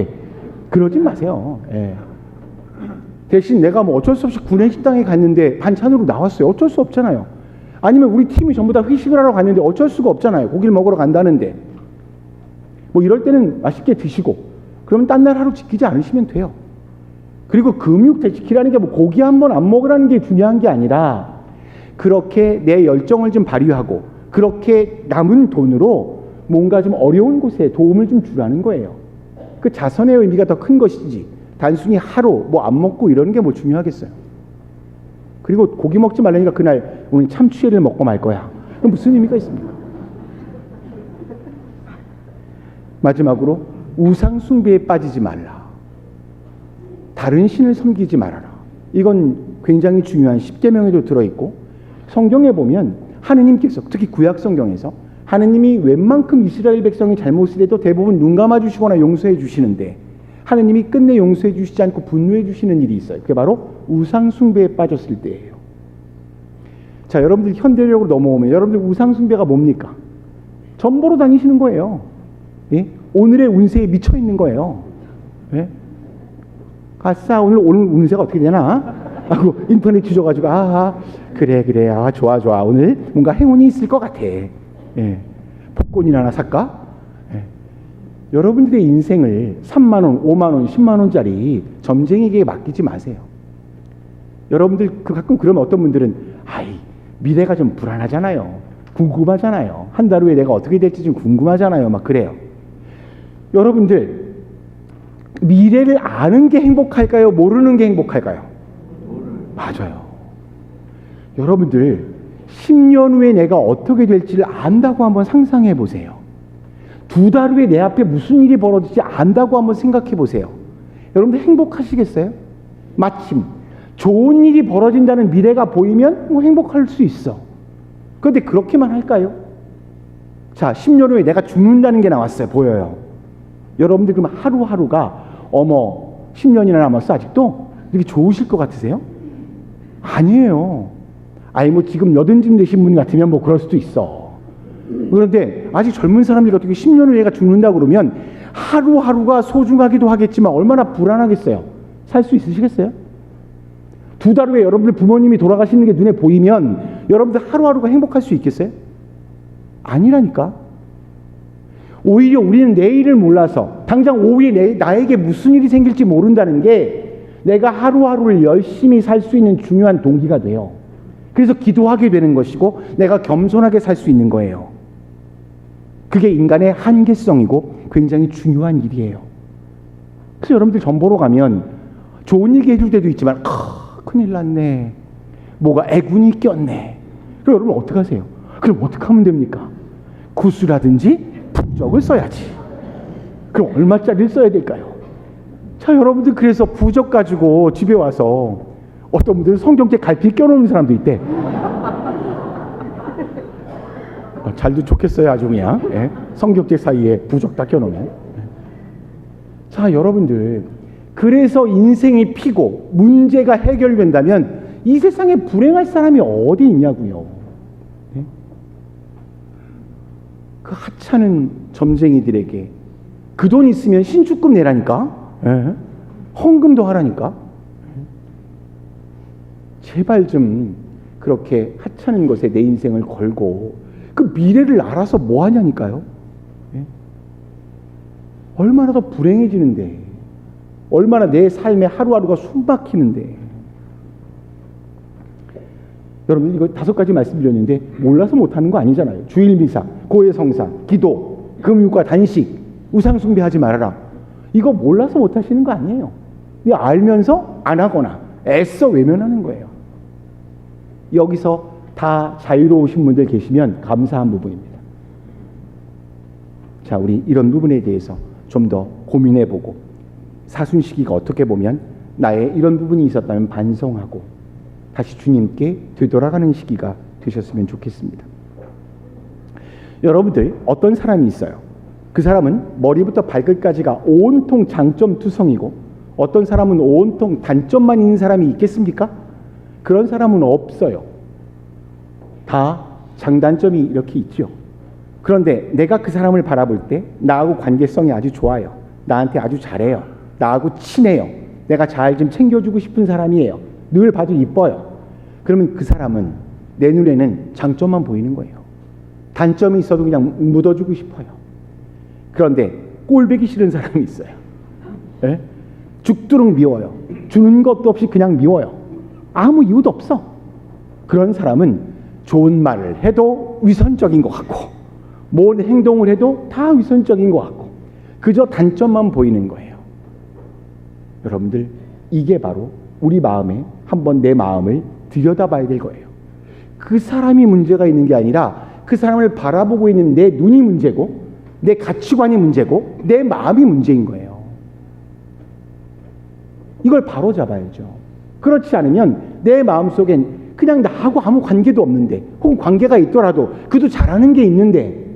그러지 마세요. 네. 대신 내가 뭐 어쩔 수 없이 구내식당에 갔는데 반찬으로 나왔어요. 어쩔 수 없잖아요. 아니면 우리 팀이 전부 다 회식을 하러 갔는데 어쩔 수가 없잖아요. 고기를 먹으러 간다는데. 뭐 이럴 때는 맛있게 드시고 그러면 딴 날 하루 지키지 않으시면 돼요. 그리고 금육 지키라는 게 뭐 고기 한 번 안 먹으라는 게 중요한 게 아니라 그렇게 내 열정을 좀 발휘하고 그렇게 남은 돈으로 뭔가 좀 어려운 곳에 도움을 좀 주라는 거예요. 그 자선의 의미가 더 큰 것이지 단순히 하루 뭐 안 먹고 이러는 게 뭐 중요하겠어요. 그리고 고기 먹지 말라니까 그날 오늘 참치회를 먹고 말 거야. 그럼 무슨 의미가 있습니까? 마지막으로 우상 숭배에 빠지지 말라. 다른 신을 섬기지 말아라. 이건 굉장히 중요한 십계명에도 들어있고 성경에 보면 하느님께서 특히 구약 성경에서 하느님이 웬만큼 이스라엘 백성이 잘못을 해도 대부분 눈 감아주시거나 용서해 주시는데 하느님이 끝내 용서해 주시지 않고 분노해 주시는 일이 있어요. 그게 바로 우상 숭배에 빠졌을 때예요. 자, 여러분들 현대력으로 넘어오면 여러분들 우상 숭배가 뭡니까? 점보로 다니시는 거예요. 예? 오늘의 운세에 미쳐 있는 거예요. 예? 아싸, 오늘 운세가 어떻게 되나? 하고 인터넷 뒤져가지고 그래 좋아 오늘 뭔가 행운이 있을 것 같아. 예. 복권이나 하나 살까? 예. 여러분들의 인생을 3만 원, 5만 원, 10만 원짜리 점쟁이에게 맡기지 마세요. 여러분들 가끔 그러면 어떤 분들은 미래가 좀 불안하잖아요. 궁금하잖아요. 한 달 후에 내가 어떻게 될지 좀 궁금하잖아요. 막 그래요. 여러분들 미래를 아는 게 행복할까요? 모르는 게 행복할까요? 맞아요. 여러분들 10년 후에 내가 어떻게 될지를 안다고 한번 상상해 보세요. 2달 후에 내 앞에 무슨 일이 벌어질지 안다고 한번 생각해 보세요. 여러분들 행복하시겠어요? 마침 좋은 일이 벌어진다는 미래가 보이면 뭐 행복할 수 있어. 그런데 그렇게만 할까요? 자, 10년 후에 내가 죽는다는 게 나왔어요. 보여요. 여러분들 그러면 하루하루가 어머 10년이나 남았어 아직도? 이렇게 좋으실 것 같으세요? 아니에요. 뭐 지금 80쯤 되신 분 같으면 뭐 그럴 수도 있어. 그런데 아직 젊은 사람들이 어떻게 10년 후에 얘가 죽는다 그러면 하루하루가 소중하기도 하겠지만 얼마나 불안하겠어요. 살 수 있으시겠어요? 2달 후에 여러분들 부모님이 돌아가시는 게 눈에 보이면 여러분들 하루하루가 행복할 수 있겠어요? 아니라니까. 오히려 우리는 내일을 몰라서 당장 오후에 나에게 무슨 일이 생길지 모른다는 게 내가 하루하루를 열심히 살 수 있는 중요한 동기가 돼요. 그래서 기도하게 되는 것이고 내가 겸손하게 살 수 있는 거예요. 그게 인간의 한계성이고 굉장히 중요한 일이에요. 그래서 여러분들 점 보러 가면 좋은 얘기 해줄 때도 있지만 큰일 났네. 뭐가 애군이 꼈네. 그럼 여러분 어떻게 하세요? 그럼 어떻게 하면 됩니까? 구수라든지 부적을 써야지. 그럼 얼마짜리를 써야 될까요? 자, 여러분들 그래서 부적 가지고 집에 와서 어떤 분들은 성경책 갈피 껴놓는 사람도 있대. 잘도 좋겠어요. 아주 그냥. 예? 성경책 사이에 부적 다 껴놓으면. 자, 여러분들 그래서 인생이 피고 문제가 해결된다면 이 세상에 불행할 사람이 어디 있냐고요. 예? 그 하찮은 점쟁이들에게 그 돈 있으면 신축금 내라니까. 예? 헌금도 하라니까. 제발 좀 그렇게 하찮은 것에 내 인생을 걸고 그 미래를 알아서 뭐 하냐니까요. 예? 얼마나 더 불행해지는데, 얼마나 내 삶의 하루하루가 숨막히는데. 여러분 이거 5가지 말씀드렸는데 몰라서 못하는 거 아니잖아요. 주일 미사, 고해 성사, 기도, 금육과 단식, 우상 숭배하지 말아라. 이거 몰라서 못하시는 거 아니에요. 이거 알면서 안 하거나 애써 외면하는 거예요. 여기서 다 자유로우신 분들 계시면 감사한 부분입니다. 자, 우리 이런 부분에 대해서 좀 더 고민해보고 사순시기가 어떻게 보면 나의 이런 부분이 있었다면 반성하고 다시 주님께 되돌아가는 시기가 되셨으면 좋겠습니다. 여러분들 어떤 사람이 있어요. 그 사람은 머리부터 발끝까지가 온통 장점투성이고 어떤 사람은 온통 단점만 있는 사람이 있겠습니까? 그런 사람은 없어요. 다 장단점이 이렇게 있죠. 그런데 내가 그 사람을 바라볼 때 나하고 관계성이 아주 좋아요. 나한테 아주 잘해요. 나하고 친해요. 내가 잘 좀 챙겨주고 싶은 사람이에요. 늘 봐도 이뻐요. 그러면 그 사람은 내 눈에는 장점만 보이는 거예요. 단점이 있어도 그냥 묻어주고 싶어요. 그런데 꼴보기 싫은 사람이 있어요. 예? 죽도록 미워요. 주는 것도 없이 그냥 미워요. 아무 이유도 없어. 그런 사람은 좋은 말을 해도 위선적인 것 같고 뭔 행동을 해도 다 위선적인 것 같고 그저 단점만 보이는 거예요. 여러분들 이게 바로 우리 마음에 한번 내 마음을 들여다봐야 될 거예요. 그 사람이 문제가 있는 게 아니라 그 사람을 바라보고 있는 내 눈이 문제고 내 가치관이 문제고 내 마음이 문제인 거예요. 이걸 바로 잡아야죠. 그렇지 않으면 내 마음속엔 그냥 나하고 아무 관계도 없는데 혹은 관계가 있더라도 그도 잘하는 게 있는데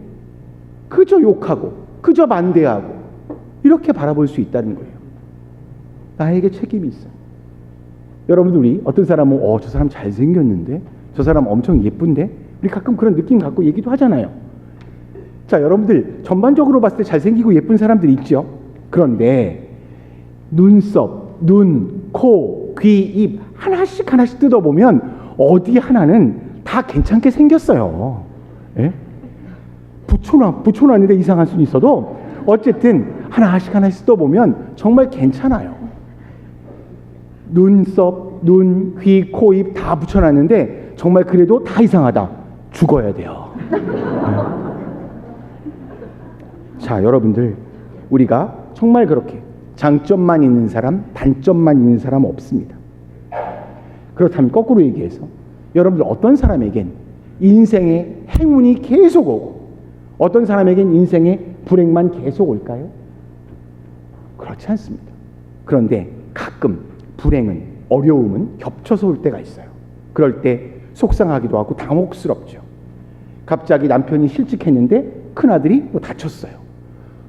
그저 욕하고 그저 반대하고 이렇게 바라볼 수 있다는 거예요. 나에게 책임이 있어요. 여러분들 우리 어떤 사람은 저 사람 잘생겼는데 저 사람 엄청 예쁜데 우리 가끔 그런 느낌 갖고 얘기도 하잖아요. 자, 여러분들 전반적으로 봤을 때 잘생기고 예쁜 사람들이 있죠. 그런데 눈썹, 눈, 코, 귀, 입 하나씩 뜯어보면 어디 하나는 다 괜찮게 생겼어요. 예? 붙여놨는데 이상할 수는 있어도 어쨌든 하나씩 뜯어보면 정말 괜찮아요. 눈썹, 눈, 귀, 코, 입 다 붙여놨는데 정말 그래도 다 이상하다. 죽어야 돼요. 자, 여러분들 우리가 정말 그렇게 장점만 있는 사람, 단점만 있는 사람 없습니다. 그렇다면 거꾸로 얘기해서 여러분들 어떤 사람에겐 인생의 행운이 계속 오고 어떤 사람에겐 인생의 불행만 계속 올까요? 그렇지 않습니다. 그런데 가끔 불행은, 어려움은 겹쳐서 올 때가 있어요. 그럴 때 속상하기도 하고 당혹스럽죠. 갑자기 남편이 실직했는데 큰아들이 다쳤어요.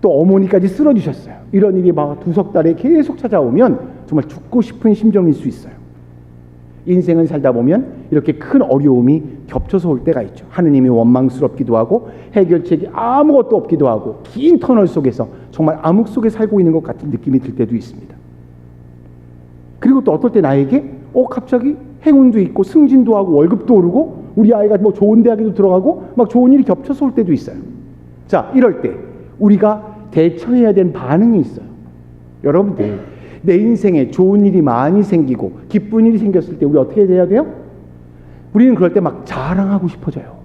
또 어머니까지 쓰러지셨어요. 이런 일이 막 두석 달에 계속 찾아오면 정말 죽고 싶은 심정일 수 있어요. 인생을 살다 보면 이렇게 큰 어려움이 겹쳐서 올 때가 있죠. 하느님이 원망스럽기도 하고 해결책이 아무것도 없기도 하고 긴 터널 속에서 정말 암흑 속에 살고 있는 것 같은 느낌이 들 때도 있습니다. 그리고 또 어떨 때 나에게 갑자기 행운도 있고 승진도 하고 월급도 오르고 우리 아이가 뭐 좋은 대학에도 들어가고 막 좋은 일이 겹쳐서 올 때도 있어요. 자, 이럴 때 우리가 대처해야 되는 반응이 있어요. 여러분들 내 인생에 좋은 일이 많이 생기고 기쁜 일이 생겼을 때 우리 어떻게 해야 돼요? 우리는 그럴 때 막 자랑하고 싶어져요.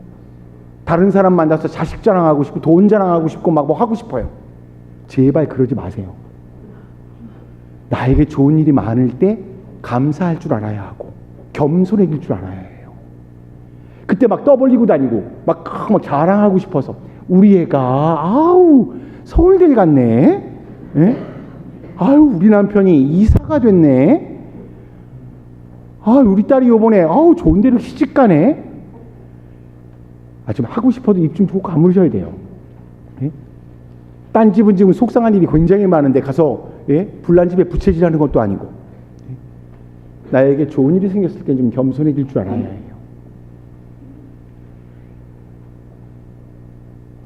다른 사람 만나서 자식 자랑하고 싶고 돈 자랑하고 싶고 막 뭐 하고 싶어요. 제발 그러지 마세요. 나에게 좋은 일이 많을 때 감사할 줄 알아야 하고 겸손해질 줄 알아야 해요. 그때 막 떠벌리고 다니고 막 자랑하고 싶어서 우리 애가 서울대 갔네. 예? 우리 남편이 이사가 됐네. 우리 딸이 요번에 좋은 데로 시집 가네. 좀 하고 싶어도 입 좀 좀 가무셔야 돼요. 예? 딴 집은 지금 속상한 일이 굉장히 많은데 가서 불난 집에 부채질하는 것도 아니고 나에게 좋은 일이 생겼을 때 좀 겸손해질 줄 알아야 해요.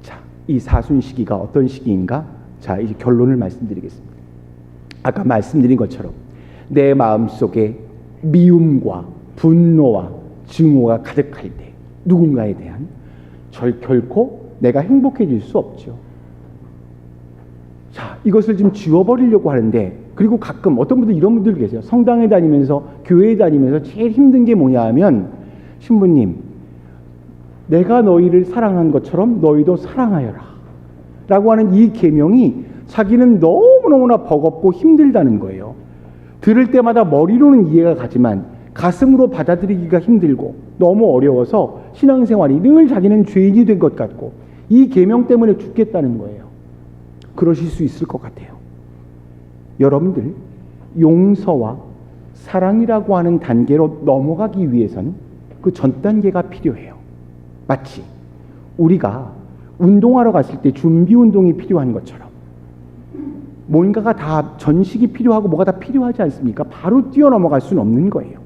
자, 이 사순 시기가 어떤 시기인가? 자, 이제 결론을 말씀드리겠습니다. 아까 말씀드린 것처럼 내 마음속에 미움과 분노와 증오가 가득할 때 누군가에 대한 결코 내가 행복해질 수 없죠. 자, 이것을 좀 지워버리려고 하는데 그리고 가끔 어떤 분들 이런 분들 계세요. 성당에 다니면서 교회에 다니면서 제일 힘든 게 뭐냐 하면 신부님 내가 너희를 사랑한 것처럼 너희도 사랑하여라 라고 하는 이 계명이 자기는 너무너무나 버겁고 힘들다는 거예요. 들을 때마다 머리로는 이해가 가지만 가슴으로 받아들이기가 힘들고 너무 어려워서 신앙생활이 늘 자기는 죄인이 된 것 같고 이 계명 때문에 죽겠다는 거예요. 그러실 수 있을 것 같아요. 여러분들 용서와 사랑이라고 하는 단계로 넘어가기 위해선 그 전 단계가 필요해요. 마치 우리가 운동하러 갔을 때 준비 운동이 필요한 것처럼 뭔가가 다 전식이 필요하고 뭐가 다 필요하지 않습니까? 바로 뛰어넘어갈 수는 없는 거예요.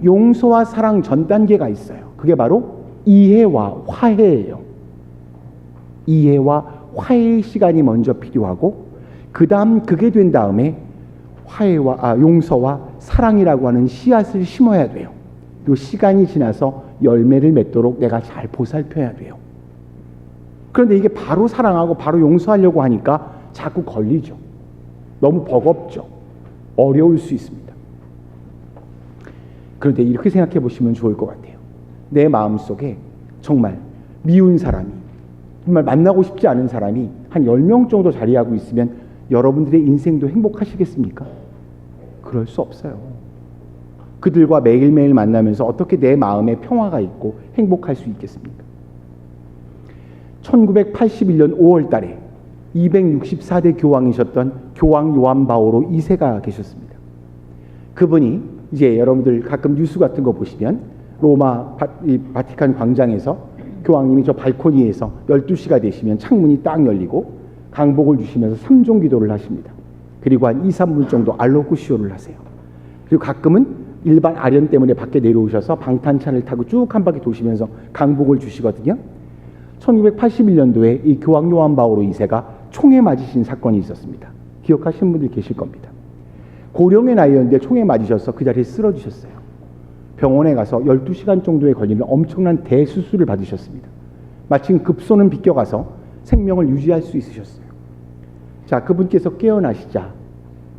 용서와 사랑 전 단계가 있어요. 그게 바로 이해와 화해예요. 이해와 화해의 시간이 먼저 필요하고 그 다음 그게 된 다음에 용서와 사랑이라고 하는 씨앗을 심어야 돼요. 또 시간이 지나서 열매를 맺도록 내가 잘 보살펴야 돼요. 그런데 이게 바로 사랑하고 바로 용서하려고 하니까 자꾸 걸리죠. 너무 버겁죠. 어려울 수 있습니다. 그런데 이렇게 생각해 보시면 좋을 것 같아요. 내 마음속에 정말 미운 사람이, 정말 만나고 싶지 않은 사람이 한 10명 정도 자리하고 있으면 여러분들의 인생도 행복하시겠습니까? 그럴 수 없어요. 그들과 매일매일 만나면서 어떻게 내 마음에 평화가 있고 행복할 수 있겠습니까? 1981년 5월 달에 264대 교황이셨던 교황 요한 바오로 2세가 계셨습니다. 그분이 이제 여러분들 가끔 뉴스 같은 거 보시면 로마 바티칸 광장에서 교황님이 저 발코니에서 12시가 되시면 창문이 딱 열리고 강복을 주시면서 3종 기도를 하십니다. 그리고 한 2, 3분 정도 알로쿠시오를 하세요. 그리고 가끔은 일반 아련 때문에 밖에 내려오셔서 방탄차를 타고 쭉 한 바퀴 도시면서 강복을 주시거든요. 1981년도에 이 교황 요한 바오로 2세가 총에 맞으신 사건이 있었습니다. 기억하시는 분들 계실 겁니다. 고령의 나이였는데 총에 맞으셔서 그 자리에 쓰러지셨어요. 병원에 가서 12시간 정도에 걸리는 엄청난 대수술을 받으셨습니다. 마침 급소는 비껴가서 생명을 유지할 수 있으셨어요. 자, 그분께서 깨어나시자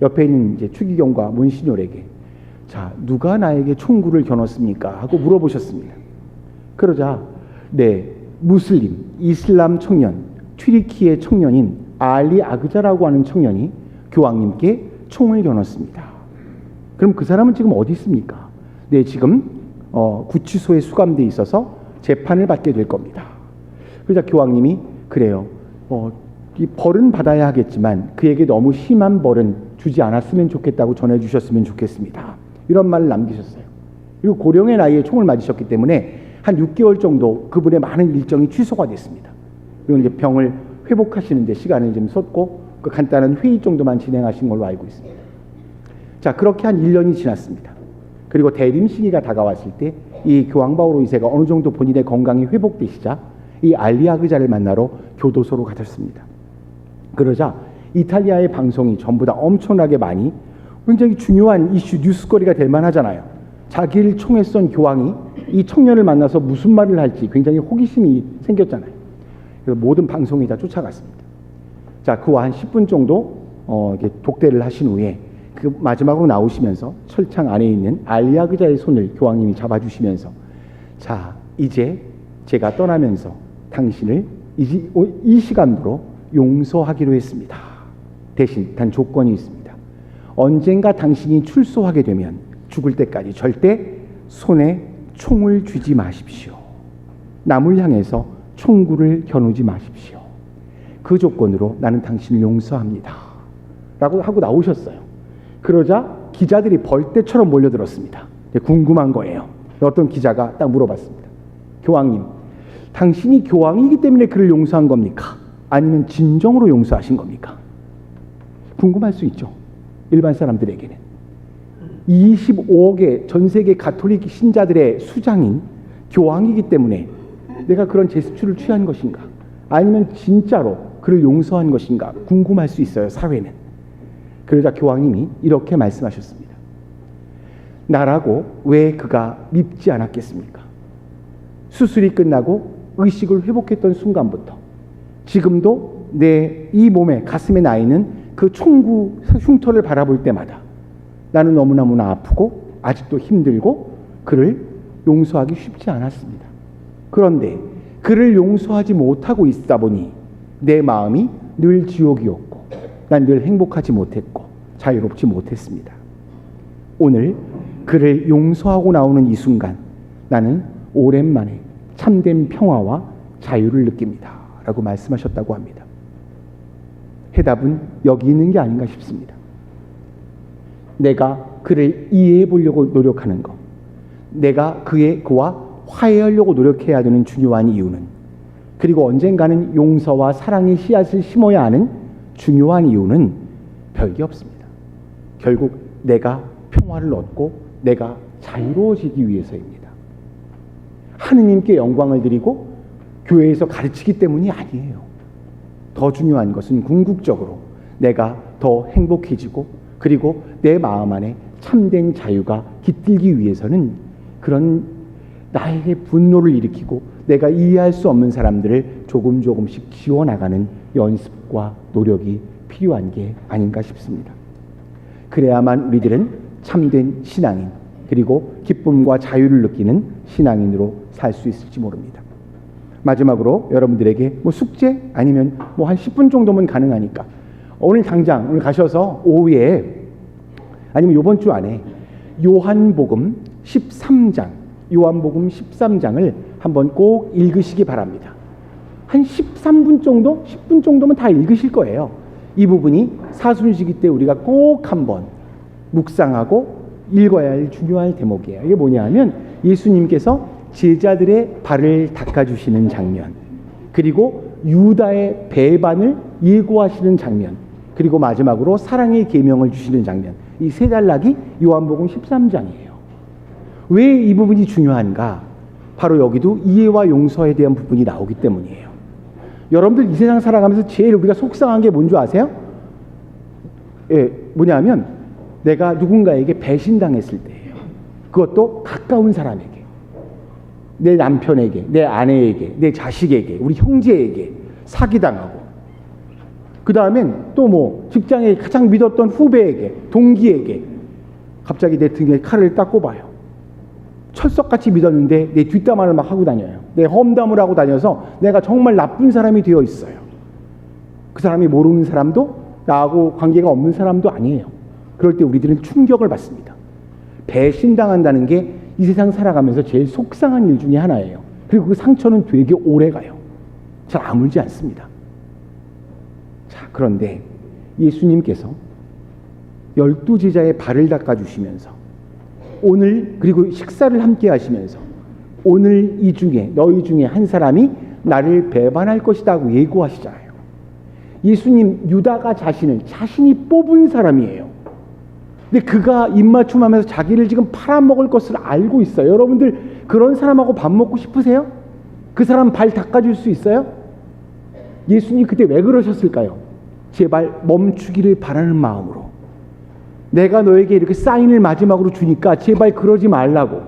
옆에 있는 이제 추기경과 문신yor에게 자, 누가 나에게 총구를 겨눴습니까? 하고 물어보셨습니다. 그러자 네, 무슬림, 이슬람 청년, 튀르키예 청년인 알리 아그자라고 하는 청년이 교황님께 총을 겨눴습니다. 그럼 그 사람은 지금 어디 있습니까? 네, 지금 구치소에 수감돼 있어서 재판을 받게 될 겁니다. 그러자 교황님이 그래요. 이 벌은 받아야 하겠지만 그에게 너무 심한 벌은 주지 않았으면 좋겠다고 전해주셨으면 좋겠습니다. 이런 말을 남기셨어요. 그리고 고령의 나이에 총을 맞으셨기 때문에 한 6개월 정도 그분의 많은 일정이 취소가 됐습니다. 그리고 이제 병을 회복하시는데 시간을 좀 쏟고 그 간단한 회의 정도만 진행하신 걸로 알고 있습니다. 자, 그렇게 한 1년이 지났습니다. 그리고 대림 시기가 다가왔을 때 이 교황 바오로 2세가 어느 정도 본인의 건강이 회복되시자 이 알리아그자를 만나러 교도소로 가셨습니다. 그러자 이탈리아의 방송이 전부 다 엄청나게 많이 굉장히 중요한 이슈 뉴스거리가 될 만하잖아요. 자기를 총에 쏜 교황이 이 청년을 만나서 무슨 말을 할지 굉장히 호기심이 생겼잖아요. 그래서 모든 방송이 다 쫓아갔습니다. 자, 그와 한 10분 정도 이렇게 독대를 하신 후에 그 마지막으로 나오시면서 철창 안에 있는 알리아그자의 손을 교황님이 잡아주시면서 자, 이제 제가 떠나면서 당신을 이 시간으로 용서하기로 했습니다. 대신 단 조건이 있습니다. 언젠가 당신이 출소하게 되면 죽을 때까지 절대 손에 총을 쥐지 마십시오. 남을 향해서 총구를 겨누지 마십시오. 그 조건으로 나는 당신을 용서합니다. 라고 하고 나오셨어요. 그러자 기자들이 벌떼처럼 몰려들었습니다. 궁금한 거예요. 어떤 기자가 딱 물어봤습니다. 교황님, 당신이 교황이기 때문에 그를 용서한 겁니까? 아니면 진정으로 용서하신 겁니까? 궁금할 수 있죠. 일반 사람들에게는. 25억의 전 세계 가톨릭 신자들의 수장인 교황이기 때문에 내가 그런 제스처를 취한 것인가? 아니면 진짜로 그를 용서한 것인가? 궁금할 수 있어요, 사회는. 그러자 교황님이 이렇게 말씀하셨습니다. 나라고 왜 그가 밉지 않았겠습니까? 수술이 끝나고 의식을 회복했던 순간부터 지금도 내 이 몸에 가슴에 나 있는 그 총구 흉터를 바라볼 때마다 나는 너무너무나 아프고 아직도 힘들고 그를 용서하기 쉽지 않았습니다. 그런데 그를 용서하지 못하고 있다 보니 내 마음이 늘 지옥이었고 난 늘 행복하지 못했고 자유롭지 못했습니다. 오늘 그를 용서하고 나오는 이 순간 나는 오랜만에 참된 평화와 자유를 느낍니다. 라고 말씀하셨다고 합니다. 해답은 여기 있는 게 아닌가 싶습니다. 내가 그를 이해해 보려고 노력하는 것, 내가 그와 화해하려고 노력해야 되는 중요한 이유는, 그리고 언젠가는 용서와 사랑의 씨앗을 심어야 하는 중요한 이유는 별게 없습니다. 결국 내가 평화를 얻고 내가 자유로워지기 위해서입니다. 하느님께 영광을 드리고 교회에서 가르치기 때문이 아니에요. 더 중요한 것은 궁극적으로 내가 더 행복해지고 그리고 내 마음 안에 참된 자유가 깃들기 위해서는 그런 나에게 분노를 일으키고 내가 이해할 수 없는 사람들을 조금씩 지워나가는 연습과 노력이 필요한 게 아닌가 싶습니다. 그래야만 우리들은 참된 신앙인 그리고 기쁨과 자유를 느끼는 신앙인으로 살 수 있을지 모릅니다. 마지막으로 여러분들에게 뭐 숙제 아니면 뭐 한 10분 정도면 가능하니까 오늘 당장 오늘 가셔서 오후에 아니면 이번 주 안에 요한복음 13장을 한번 꼭 읽으시기 바랍니다. 한 13분 정도, 10분 정도면 다 읽으실 거예요. 이 부분이 사순시기 때 우리가 꼭 한번 묵상하고 읽어야 할 중요한 대목이에요. 이게 뭐냐 하면 예수님께서 제자들의 발을 닦아주시는 장면, 그리고 유다의 배반을 예고하시는 장면, 그리고 마지막으로 사랑의 계명을 주시는 장면, 이 세 단락이 요한복음 13장이에요. 왜 이 부분이 중요한가? 바로 여기도 이해와 용서에 대한 부분이 나오기 때문이에요. 여러분들 이 세상 살아가면서 제일 우리가 속상한 게 뭔지 아세요? 뭐냐면 내가 누군가에게 배신당했을 때예요. 그것도 가까운 사람에게, 내 남편에게, 내 아내에게, 내 자식에게, 우리 형제에게 사기당하고, 그 다음엔 또 뭐 직장에 가장 믿었던 후배에게, 동기에게 갑자기 내 등에 칼을 딱 꼽아요. 철석같이 믿었는데 내 뒷담화를 막 하고 다녀요. 내 험담을 하고 다녀서 내가 정말 나쁜 사람이 되어 있어요. 그 사람이 모르는 사람도 나하고 관계가 없는 사람도 아니에요. 그럴 때 우리들은 충격을 받습니다. 배신당한다는 게 이 세상 살아가면서 제일 속상한 일 중에 하나예요. 그리고 그 상처는 되게 오래 가요. 잘 아물지 않습니다. 자, 그런데 예수님께서 12제자의 발을 닦아주시면서 오늘, 그리고 식사를 함께 하시면서 오늘 이 중에 너희 중에 한 사람이 나를 배반할 것이다 고 예고하시잖아요. 예수님, 유다가 자신이 뽑은 사람이에요. 근데 그가 입맞춤하면서 자기를 지금 팔아먹을 것을 알고 있어요. 여러분들 그런 사람하고 밥 먹고 싶으세요? 그 사람 발 닦아줄 수 있어요? 예수님 그때 왜 그러셨을까요? 제발 멈추기를 바라는 마음으로. 내가 너에게 이렇게 사인을 마지막으로 주니까 제발 그러지 말라고.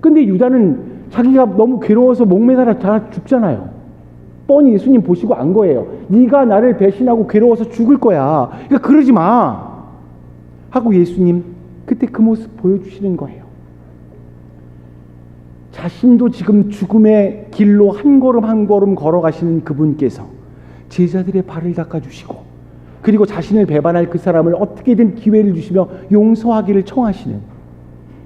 근데 유다는 자기가 너무 괴로워서 목매달아 죽잖아요. 뻔히 예수님 보시고 안 거예요. 네가 나를 배신하고 괴로워서 죽을 거야. 그러니까 그러지 마 하고 예수님 그때 그 모습 보여주시는 거예요. 자신도 지금 죽음의 길로 한 걸음 한 걸음 걸어가시는 그분께서 제자들의 발을 닦아주시고, 그리고 자신을 배반할 그 사람을 어떻게든 기회를 주시며 용서하기를 청하시는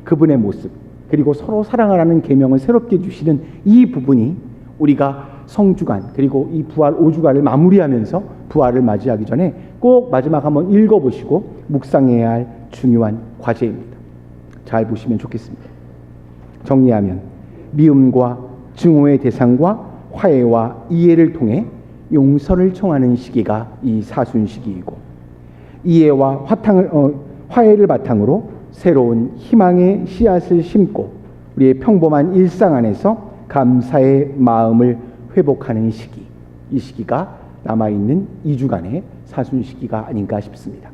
그분의 모습, 그리고 서로 사랑하라는 계명을 새롭게 주시는 이 부분이 우리가 성주간, 그리고 이 부활 5주간을 마무리하면서 부활을 맞이하기 전에 꼭 마지막 한번 읽어보시고 묵상해야 할 중요한 과제입니다. 잘 보시면 좋겠습니다. 정리하면 미움과 증오의 대상과 화해와 이해를 통해 용서를 청하는 시기가 이 사순시기이고, 이해와 화해를 바탕으로 새로운 희망의 씨앗을 심고 우리의 평범한 일상 안에서 감사의 마음을 회복하는 시기, 이 시기가 남아있는 2주간의 사순시기가 아닌가 싶습니다.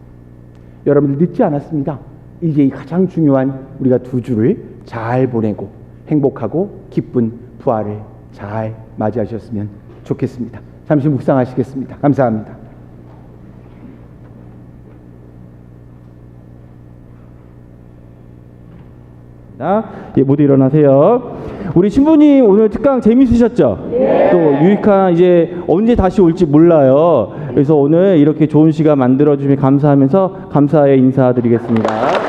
여러분들 늦지 않았습니다. 이제 이 가장 중요한 우리가 2주를 잘 보내고 행복하고 기쁜 부활을 잘 맞이하셨으면 좋겠습니다. 잠시 묵상하시겠습니다. 감사합니다. 예, 모두 일어나세요. 우리 신부님 오늘 특강 재밌으셨죠? 네. 또 유익한, 이제 언제 다시 올지 몰라요. 그래서 오늘 이렇게 좋은 시간 만들어주시면 감사하면서 감사의 인사드리겠습니다.